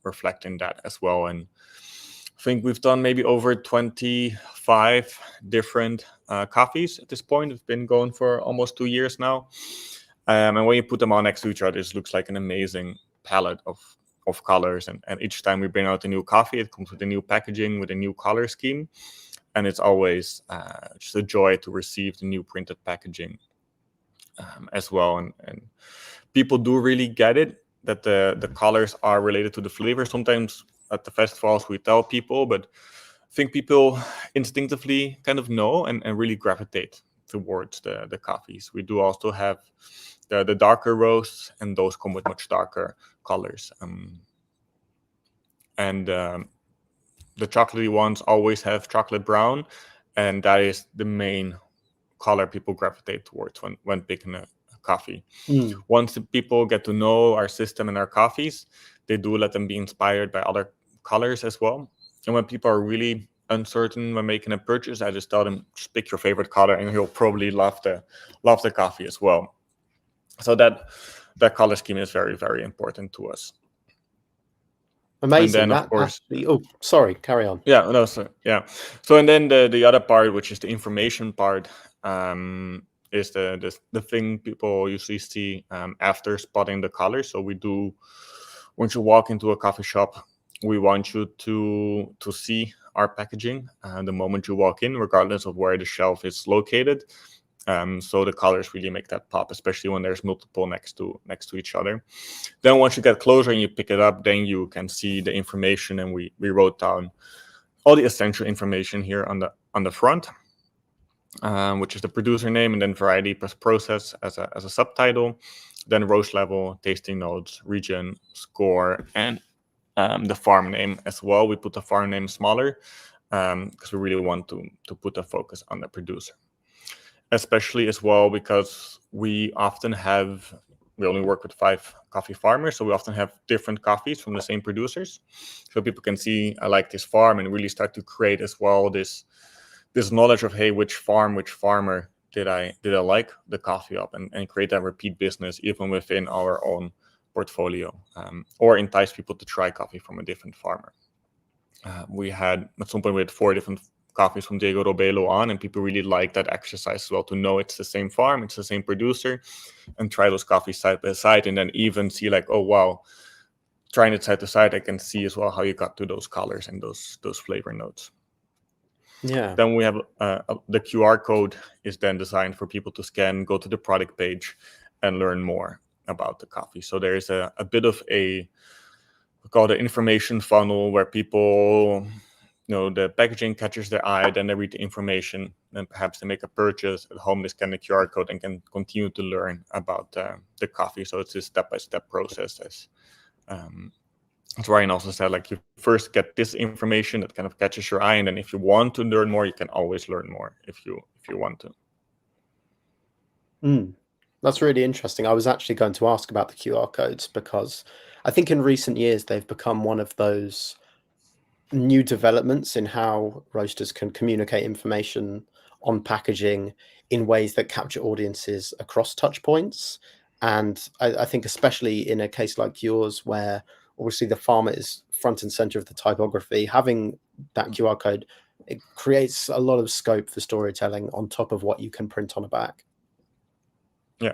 [SPEAKER 3] reflecting that as well. And I think we've done maybe over 25 different coffees at this point. It's been going for almost 2 years now. And when you put them all next to each other, it looks like an amazing palette of colors. And each time we bring out a new coffee, it comes with a new packaging, with a new color scheme. And it's always just a joy to receive the new printed packaging as well. And people do really get it, that the colors are related to the flavor. Sometimes at the festivals we tell people, but I think people instinctively kind of know and really gravitate towards the coffees. We do also have the darker roasts, and those come with much darker colors. The chocolatey ones always have chocolate brown, and that is the main color people gravitate towards when picking a coffee. Once the people get to know our system and our coffees, they do let them be inspired by other colors as well. And when people are really uncertain when making a purchase, I just tell them, just pick your favorite color, and you'll probably love the coffee as well. So that color scheme is very, very important to us.
[SPEAKER 1] Amazing.
[SPEAKER 3] And then, of course,
[SPEAKER 1] oh, sorry, carry on.
[SPEAKER 3] Yeah, no, so yeah. So and then the other part, which is the information part, is the thing people usually see after spotting the color. So we do, once you walk into a coffee shop, we want you to see our packaging the moment you walk in, regardless of where the shelf is located. So the colors really make that pop, especially when there's multiple next to each other. Then once you get closer and you pick it up, then you can see the information, and we wrote down all the essential information here on the front, which is the producer name, and then variety plus process as a subtitle, then roast level, tasting notes, region, score, and the farm name as well. We put the farm name smaller because we really want to put the focus on the producer, especially as well because we only work with 5 coffee farmers, so we often have different coffees from the same producers, so people can see I like this farm and really start to create as well this knowledge of, hey, which farmer did I like the coffee of, and create that repeat business even within our own portfolio, or entice people to try coffee from a different farmer. At some point we had 4 different coffees from Diego Robelo on, and people really like that exercise as well, to know it's the same farm, it's the same producer, and try those coffees side by side, and then even see like, oh wow, trying it side to side, I can see as well how you got to those colors and those flavor notes.
[SPEAKER 1] Yeah.
[SPEAKER 3] Then we have the QR code is then designed for people to scan, go to the product page, and learn more about the coffee. So there is a bit of we call it information funnel, where people, the packaging catches their eye, then they read the information, then perhaps they make a purchase at home, they scan the QR code and can continue to learn about the coffee. So it's a step-by-step process, as Ryan also said, like you first get this information that kind of catches your eye, and then if you want to learn more, you can always learn more if you want to.
[SPEAKER 1] That's really interesting. I was actually going to ask about the QR codes, because I think in recent years they've become one of those new developments in how roasters can communicate information on packaging in ways that capture audiences across touch points. And I think especially in a case like yours, where obviously the farmer is front and center of the typography, having that QR code, it creates a lot of scope for storytelling on top of what you can print on a bag.
[SPEAKER 3] Yeah,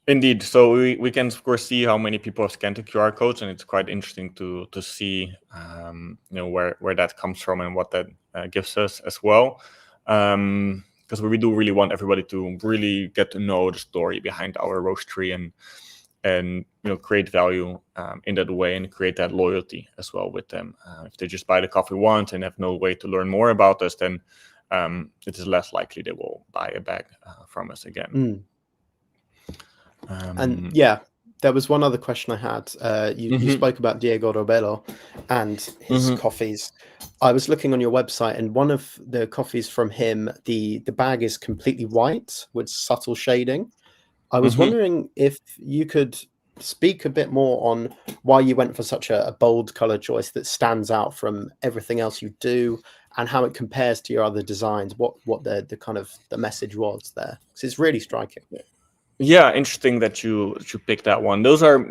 [SPEAKER 3] indeed. So we can of course see how many people have scanned the QR codes, and it's quite interesting to see where that comes from and what that gives us as well. Because we do really want everybody to really get to know the story behind our roastery and create value in that way, and create that loyalty as well with them. If they just buy the coffee once and have no way to learn more about us, then it is less likely they will buy a bag from us again.
[SPEAKER 1] And yeah, there was one other question I had. You spoke about Diego Robelo and his coffees. I was looking on your website, and one of the coffees from him, the bag is completely white with subtle shading. I was wondering if you could speak a bit more on why you went for such a bold color choice that stands out from everything else you do, and how it compares to your other designs. What the kind of the message was there, because it's really striking.
[SPEAKER 3] Yeah, interesting that you picked that one. Those are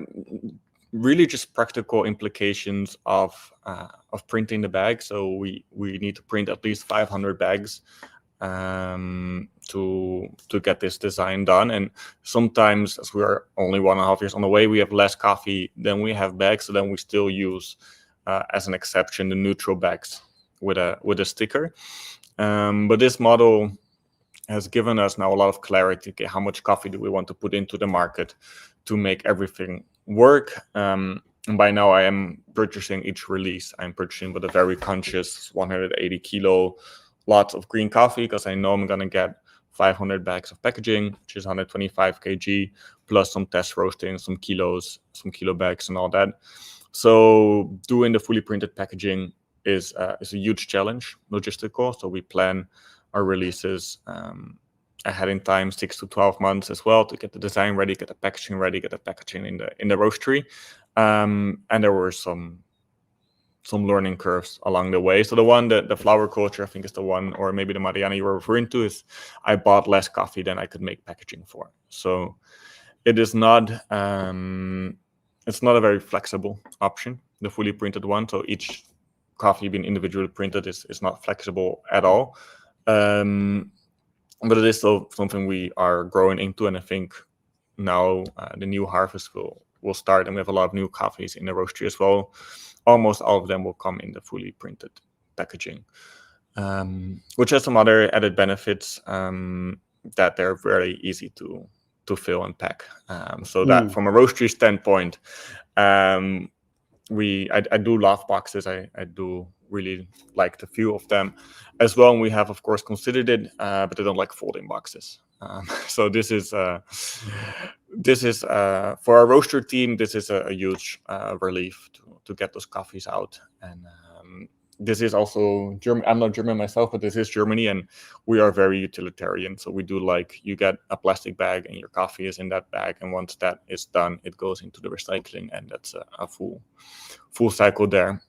[SPEAKER 3] really just practical implications of printing the bag. So we need to print at least 500 bags to get this design done. And sometimes, as we are only 1.5 years on the way, we have less coffee than we have bags. So then we still use, as an exception, the neutral bags with a sticker. But this model has given us now a lot of clarity. Okay, how much coffee do we want to put into the market to make everything work? And by now I am purchasing each release. I'm purchasing with a very conscious 180 kilo lots of green coffee, because I know I'm going to get 500 bags of packaging, which is 125 kg, plus some test roasting, some kilo bags and all that. So doing the fully printed packaging is a huge challenge, logistical. So we plan our releases ahead in time, 6 to 12 months as well, to get the design ready, get the packaging ready, get the packaging in the roastery. And there were some learning curves along the way. So the flower culture, I think, is the one, or maybe the Mariana you were referring to, is I bought less coffee than I could make packaging for. So it is not it's not a very flexible option, the fully printed one. So each coffee being individually printed is not flexible at all. But it is still something we are growing into, and I think now the new harvest will start, and we have a lot of new coffees in the roastery as well. Almost all of them will come in the fully printed packaging, which has some other added benefits, that they're very easy to fill and pack. So that from a roastery standpoint, I do love boxes. I do really like the feel of them as well. And we have, of course, considered it, but I don't like folding boxes. So this is for our roaster team, this is a huge relief to get those coffees out and this is also German. I'm not German myself, but this is Germany, and we are very utilitarian. So we do like, you get a plastic bag and your coffee is in that bag, and once that is done, it goes into the recycling, and that's a full cycle there.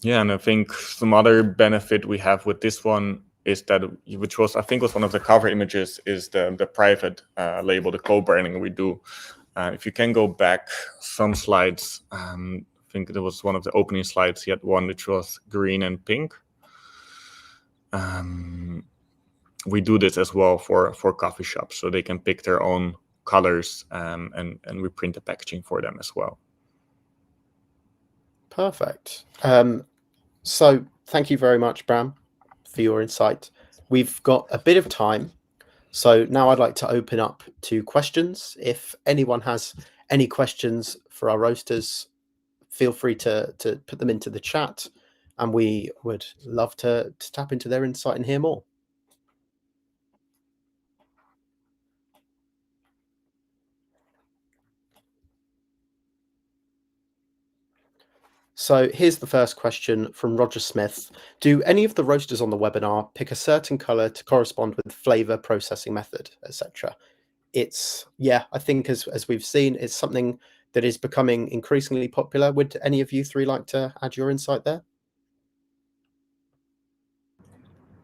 [SPEAKER 3] Yeah, and I think some other benefit we have with this one is that, which was, I think, was one of the cover images, is the private label, the co-branding we do. If you can go back some slides, I think there was one of the opening slides. He had one which was green and pink. We do this as well for coffee shops, so they can pick their own colors, and we print the packaging for them as well.
[SPEAKER 1] Perfect. So thank you very much, Bram, for your insight. We've got a bit of time, so now I'd like to open up to questions. If anyone has any questions for our roasters, feel free to put them into the chat, and we would love to tap into their insight and hear more. So here's the first question from Roger Smith. Do any of the roasters on the webinar pick a certain color to correspond with flavor, processing method, etc.? It's, yeah, I think as we've seen, it's something that is becoming increasingly popular. Would any of you three like to add your insight there?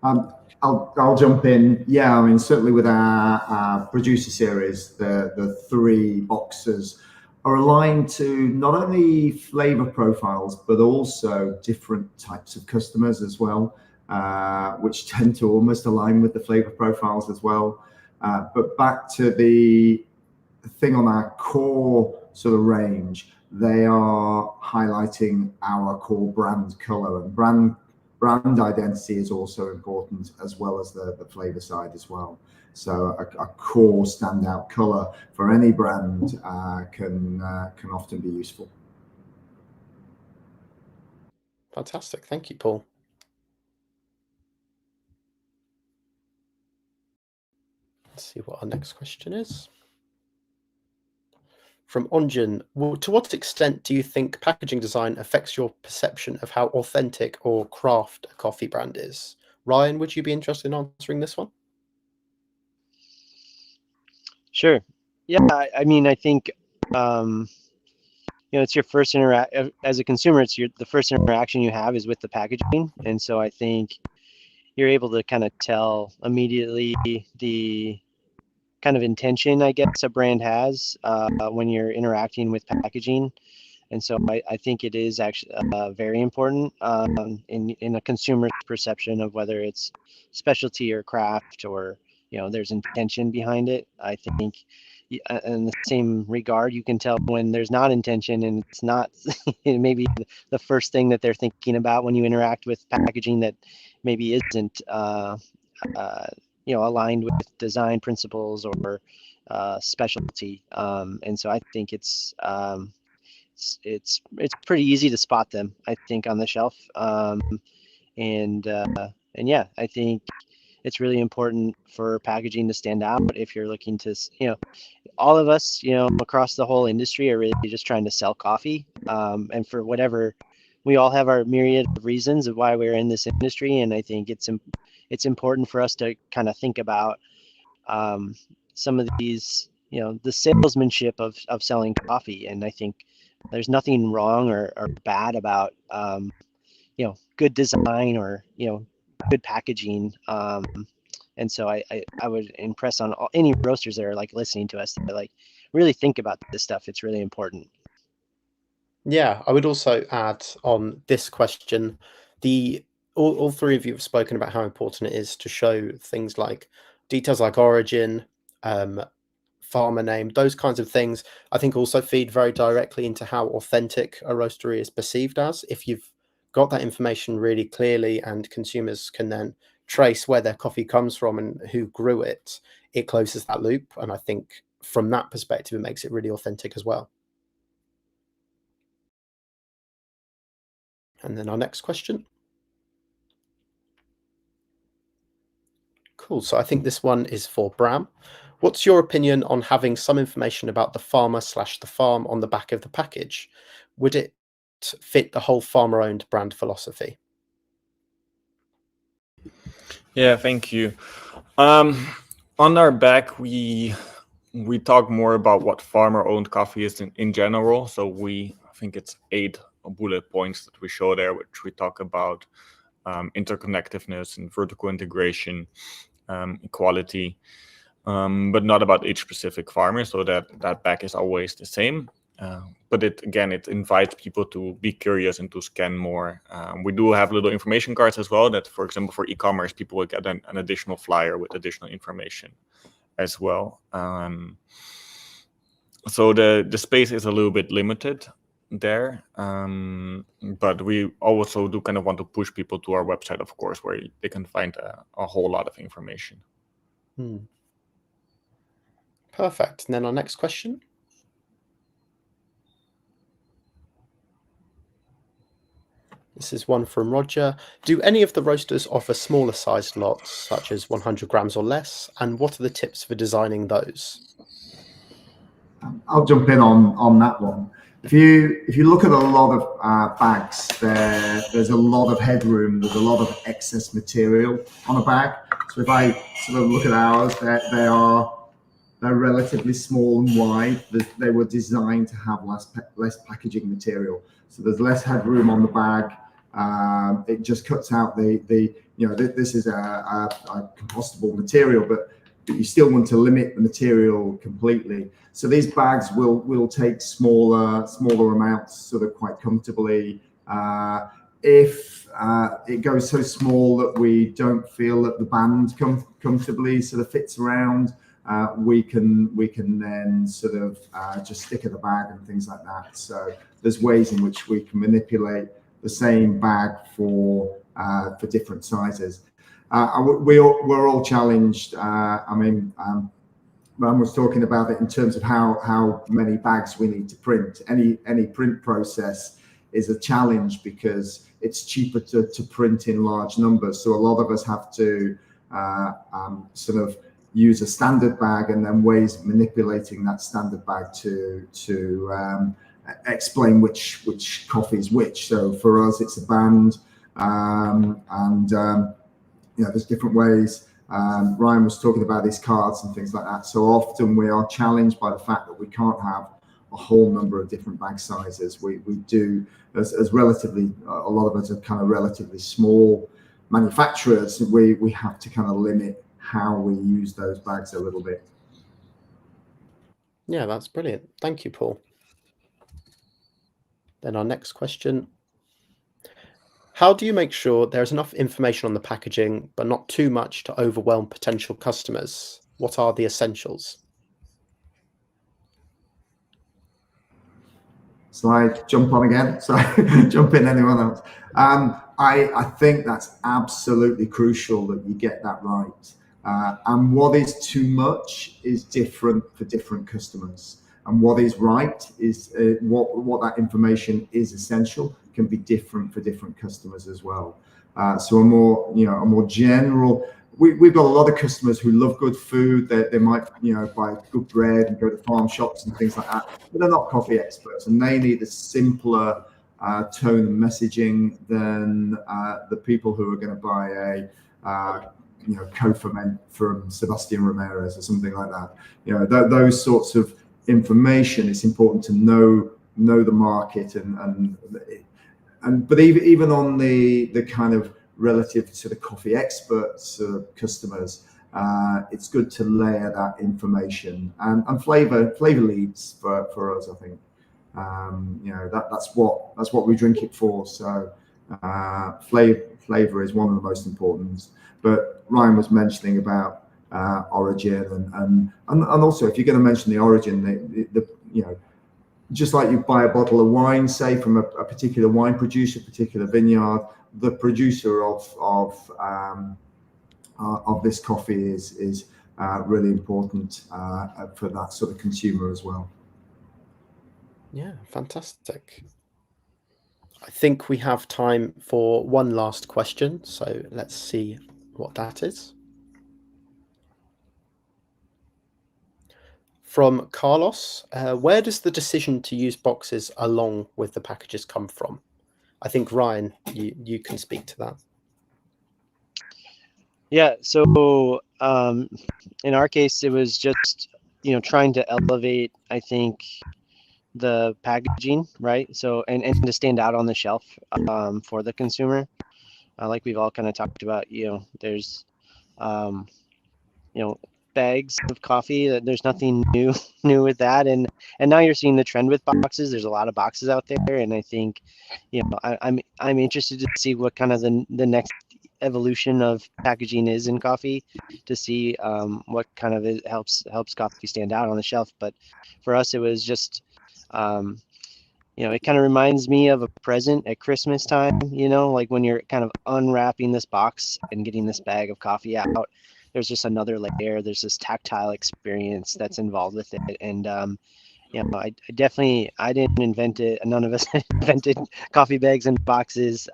[SPEAKER 4] I'll jump in. Yeah, I mean, certainly with our producer series, the 3 boxes are aligned to not only flavor profiles, but also different types of customers as well, which tend to almost align with the flavor profiles as well. But back to the thing on our core sort of range, they are highlighting our core brand color, and brand identity is also important, as well as the flavor side as well. So a core standout color for any brand can often be useful.
[SPEAKER 1] Fantastic. Thank you, Paul. Let's see what our next question is. From Onjin, to what extent do you think packaging design affects your perception of how authentic or craft a coffee brand is? Ryan, would you be interested in answering this one?
[SPEAKER 2] Sure. Yeah, I mean, I think, it's your first as a consumer, it's the first interaction you have is with the packaging. And so I think you're able to kind of tell immediately the kind of intention, I guess, a brand has when you're interacting with packaging. And so I think it is actually very important in a consumer's perception of whether it's specialty or craft, or, there's intention behind it. I think in the same regard, you can tell when there's not intention, and it's not maybe the first thing that they're thinking about when you interact with packaging that maybe isn't aligned with design principles or specialty. And so I think it's pretty easy to spot them, I think, on the shelf. And yeah, I think it's really important for packaging to stand out if you're looking to, all of us, across the whole industry are really just trying to sell coffee. And for whatever, we all have our myriad of reasons of why we're in this industry. And I think it's important for us to kind of think about some of these, the salesmanship of selling coffee. And I think there's nothing wrong or bad about, good design or, good packaging. And so I would impress on any roasters that are like listening to us, that like really think about this stuff. It's really important.
[SPEAKER 1] Yeah, I would also add on this question, all 3 of you have spoken about how important it is to show things like details like origin, farmer name, those kinds of things. I think also feed very directly into how authentic a roastery is perceived as. If you've got that information really clearly and consumers can then trace where their coffee comes from and who grew it, it closes that loop. And I think from that perspective, it makes it really authentic as well. And then our next question. Cool. So I think this one is for Bram. What's your opinion on having some information about the farmer / the farm on the back of the package? Would it product fit the whole farmer-owned brand philosophy?
[SPEAKER 3] Yeah, thank you. On our back, we talk more about what farmer-owned coffee is in general. So I think it's 8 bullet points that we show there, which we talk about interconnectedness and vertical integration, equality, but not about each specific farmer. So that back is always the same. But it invites people to be curious and to scan more. We do have little information cards as well that, for example, for e-commerce, people will get an additional flyer with additional information as well. So the space is a little bit limited there, but we also do kind of want to push people to our website, of course, where they can find a whole lot of information.
[SPEAKER 1] Perfect. And then our next question. This is one from Roger. Do any of the roasters offer smaller sized lots, such as 100 grams or less? And what are the tips for designing those?
[SPEAKER 4] I'll jump in on that one. If you look at a lot of bags, there's a lot of headroom. There's a lot of excess material on a bag. So if I sort of look at ours, they're relatively small and wide. They were designed to have less packaging material. So there's less headroom on the bag. It just cuts out this is a compostable material, but you still want to limit the material completely. So these bags will take smaller amounts sort of quite comfortably. If it goes so small that we don't feel that the band comfortably sort of fits around, we can then sort of just stick at the bag and things like that. So there's ways in which we can manipulate the same bag for different sizes. We're all challenged. Bram was talking about it in terms of how many bags we need to print. Any print process is a challenge because it's cheaper to print in large numbers. So a lot of us have to sort of use a standard bag and then ways of manipulating that standard bag to explain which coffee is which. So for us, it's a band, there's different ways. Ryan was talking about these cards and things like that. So often we are challenged by the fact that we can't have a whole number of different bag sizes. We do, as relatively, a lot of us are kind of relatively small manufacturers, we have to kind of limit how we use those bags a little bit.
[SPEAKER 1] Yeah, that's brilliant. Thank you, Paul. Then our next question. How do you make sure there's enough information on the packaging, but not too much to overwhelm potential customers? What are the essentials?
[SPEAKER 4] So I jump on again. So jump in, anyone else. I think that's absolutely crucial that you get that right. And what is too much is different for different customers. And what is right is what that information is essential can be different for different customers as well. So a more general. We've got a lot of customers who love good food. They might buy good bread and go to farm shops and things like that, but they're not coffee experts, and they need a simpler tone and messaging than the people who are going to buy a co-ferment from Sebastian Ramirez or something like that. Those sorts of information. It's important to know the market but even on the kind of relative to the coffee experts customers, it's good to layer that information and flavor leads for us. I think that's what we drink it for. So flavor is one of the most important. But Ryan was mentioning about origin and also if you're going to mention the origin, just like you buy a bottle of wine, say from a particular wine producer, particular vineyard, the producer of this coffee is really important for that sort of consumer as well.
[SPEAKER 1] Yeah, fantastic. I think we have time for one last question, so let's see what that is. from Carlos. Where does the decision to use boxes along with the packages come from? I think Ryan, you can speak to that.
[SPEAKER 2] Yeah, so in our case, it was just, trying to elevate, I think, the packaging, right? So, and to stand out on the shelf for the consumer. Like we've all kind of talked about, there's, bags of coffee. There's nothing new with that. And now you're seeing the trend with boxes. There's a lot of boxes out there. And I think, I'm interested to see what kind of the next evolution of packaging is in coffee, to see what kind of it helps coffee stand out on the shelf. But for us, it was just it kind of reminds me of a present at Christmas time, like when you're kind of unwrapping this box and getting this bag of coffee out, there's just another layer. There's this tactile experience that's involved with it. And I didn't invent it. None of us invented coffee bags and boxes.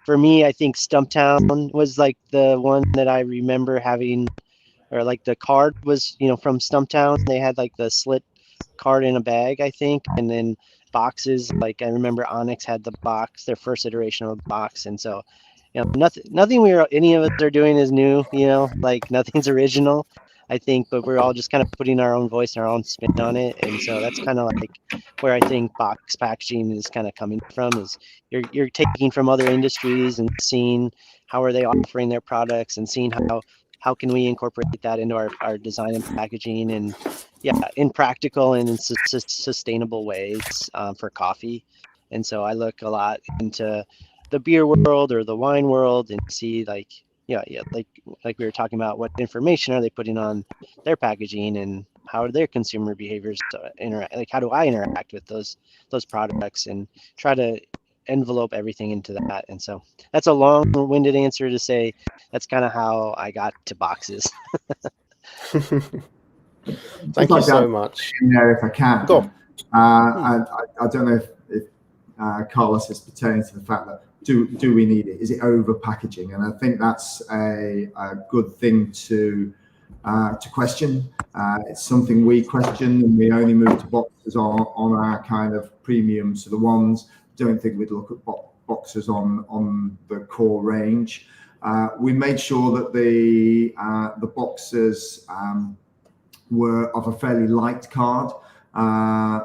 [SPEAKER 2] For me, I think Stumptown was like the one that I remember having, or like the card was, from Stumptown. They had like the slit card in a bag, I think, and then boxes. Like I remember Onyx had the box, their first iteration of the box, and so nothing any of us are doing is new. Like nothing's original, I think, but we're all just kind of putting our own voice and our own spin on it. And so that's kind of like where I think box packaging is kind of coming from, is you're taking from other industries and seeing how are they offering their products, and seeing how can we incorporate that into our design and packaging, and in practical and in sustainable ways for coffee. And so I look a lot into the beer world or the wine world and see like we were talking about, what information are they putting on their packaging, and how are their consumer behaviors interact, like how do I interact with those products, and try to envelope everything into that. And so that's a long-winded answer to say that's kind of how I got to boxes.
[SPEAKER 1] Thank you so much.
[SPEAKER 4] If I can,
[SPEAKER 1] go on.
[SPEAKER 4] I don't know if Carlos is pertaining to the fact that do we need it? Is it over packaging? And I think that's a good thing to question. It's something we question, and we only move to boxes on our kind of premium sort of ones. Don't think we'd look at boxes on the core range. We made sure that the boxes were of a fairly light card,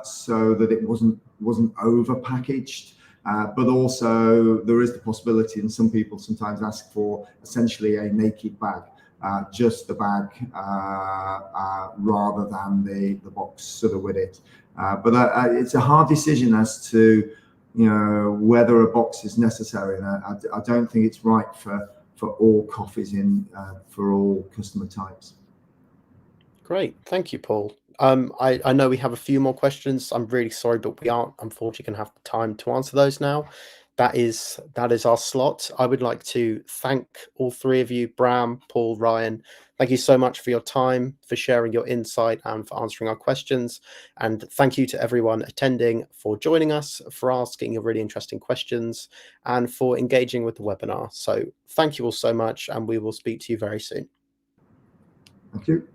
[SPEAKER 4] so that it wasn't over packaged. But also there is the possibility, and some people sometimes ask for essentially a naked bag, just the bag rather than the box sort of with it. But it's a hard decision as to whether a box is necessary, and I don't think it's right for all coffees for all customer types. Great,
[SPEAKER 1] thank you, Paul. I know we have a few more questions. I'm really sorry, but we aren't unfortunately going to have time to answer those now. That is our slot. I would like to thank all three of you, Bram, Paul, Ryan. Thank you so much for your time, for sharing your insight, and for answering our questions. And thank you to everyone attending for joining us, for asking your really interesting questions, and for engaging with the webinar. So thank you all so much, and we will speak to you very soon.
[SPEAKER 4] Thank you.